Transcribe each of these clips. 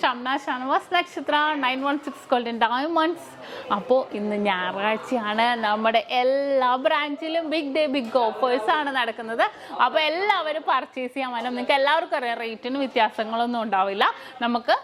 Shamna Shanwas Nakshatra 916 Golden Diamonds. അപ്പോൾ ഇന്ന് ഞായറാഴ്ചയാണ് നമ്മുടെ എല്ലാ ബ്രാഞ്ചിലും ബിഗ് ഡേ ബിഗ് ഓഫേഴ്സ് ആണ് നടക്കുന്നത്. അപ്പോൾ എല്ലാവരും പർച്ചേസ് ചെയ്യാൻ വേണം. നിങ്ങൾക്ക് എല്ലാവർക്കും അറിയാം റേറ്റിന് വ്യത്യാസങ്ങളൊന്നും ഉണ്ടാവില്ല. നമുക്ക്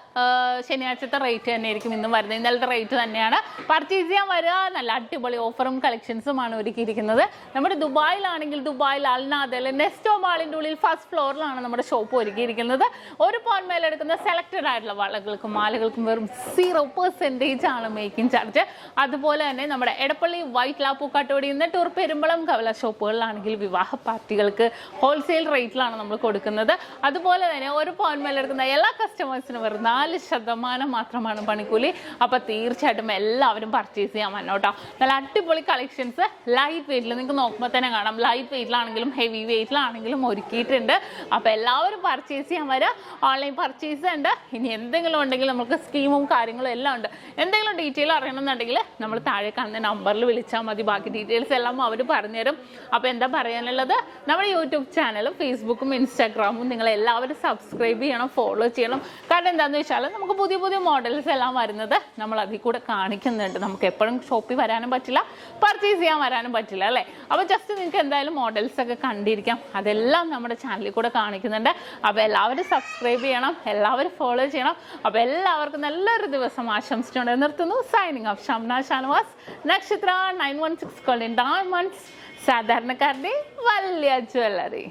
ശനിയാഴ്ചത്തെ റേറ്റ് തന്നെ ആയിരിക്കും ഇന്നും വരുന്നത്. ഇന്നലത്തെ റേറ്റ് തന്നെയാണ്. പർച്ചേസ് ചെയ്യാൻ വരിക. നല്ല അടിപൊളി ഓഫറും കളക്ഷൻസുമാണ് ഒരുക്കിയിരിക്കുന്നത്. നമ്മുടെ ദുബായിലാണെങ്കിൽ ദുബായിൽ അൽനാദൽ നെസ്റ്റോ മാളിൻ്റെ ഉള്ളിൽ ഫസ്റ്റ് ഫ്ലോറിലാണ് നമ്മുടെ ഷോപ്പ് ഒരുക്കിയിരിക്കുന്നത്. ഒരു പൗൺ മേലെടുക്കുന്ന സെലക്റ്റഡ് ആയിട്ടുള്ള വളകൾക്കും മാലകൾക്കും വെറും 0% ആണ് മേക്കിംഗ് ചാർജ്. അതുപോലെ തന്നെ നമ്മുടെ എടപ്പള്ളി വൈറ്റ് ലാപ്പൂക്കാട്ടോടി നെട്ടൂർ പെരുമ്പളം കവല ഷോപ്പുകളിലാണെങ്കിൽ വിവാഹ പാർട്ടികൾക്ക് ഹോൾസെയിൽ റേറ്റിലാണ് നമ്മൾ കൊടുക്കുന്നത്. അതുപോലെ തന്നെ ഒരു പൗൺ മേലെടുക്കുന്ന എല്ലാ കസ്റ്റമേഴ്സിനും വെറും 4% മാത്രമാണ് പണിക്കൂലി. അപ്പോൾ തീർച്ചയായിട്ടും എല്ലാവരും പർച്ചേസ് ചെയ്യാൻ വന്നോട്ടോ. നല്ല അടിപൊളി കളക്ഷൻസ് ലൈറ്റ് വെയിറ്റിൽ നിങ്ങൾക്ക് നോക്കുമ്പോൾ തന്നെ കാണാം. ലൈറ്റ് വെയിറ്റിലാണെങ്കിലും ഹെവി വെയിറ്റിലാണെങ്കിലും ഒരുക്കിയിട്ടുണ്ട്. അപ്പോൾ എല്ലാവരും പർച്ചേസ് ചെയ്യാൻ വരിക. ഓൺലൈൻ പർച്ചേസ് ഉണ്ട്. ഇനി എന്തെങ്കിലും ഉണ്ടെങ്കിൽ നമുക്ക് സ്കീമും കാര്യങ്ങളും എല്ലാം ഉണ്ട്. എന്തെങ്കിലും ഡീറ്റെയിൽ അറിയണമെന്നുണ്ടെങ്കിൽ നമ്മൾ താഴെ കാണുന്ന നമ്പറിൽ വിളിച്ചാൽ മതി. ബാക്കി ഡീറ്റെയിൽസ് എല്ലാം അവർ പറഞ്ഞുതരും. അപ്പോൾ എന്താ പറയാനുള്ളത്, നമ്മുടെ യൂട്യൂബ് ചാനലും ഫേസ്ബുക്കും ഇൻസ്റ്റാഗ്രാമും നിങ്ങൾ എല്ലാവരും സബ്സ്ക്രൈബ് ചെയ്യണം, ഫോളോ ചെയ്യണം. കാരണം എന്താണെന്ന് വെച്ചാൽ നമുക്ക് പുതിയ പുതിയ മോഡൽസ് എല്ലാം വരുന്നത് നമ്മൾ അതിൽ കൂടെ കാണിക്കുന്നുണ്ട്. നമുക്ക് എപ്പോഴും ഷോപ്പിൽ വരാനും പറ്റില്ല, പർച്ചേസ് ചെയ്യാൻ വരാനും പറ്റില്ല അല്ലേ. അപ്പോൾ ജസ്റ്റ് നിങ്ങൾക്ക് എന്തായാലും മോഡൽസ് ഒക്കെ കണ്ടിരിക്കാം. അതെല്ലാം നമ്മുടെ ചാനലിൽ കൂടെ കാണിക്കുന്നുണ്ട്. അപ്പോൾ എല്ലാവരും സബ്സ്ക്രൈബ് ചെയ്യണം, എല്ലാവരും ഫോളോ ചെയ്യണം. അപ്പോൾ എല്ലാവർക്കും നല്ലൊരു ദിവസം ആശംസിച്ചുകൊണ്ട് നിർത്തുന്നു. സൈനിങ് ഓഫ് ഷംന ഷാനവാസ് നക്ഷത്ര 916 Golden Diamonds, സാധാരണക്കാരുടെ വലിയ ജ്വല്ലറി.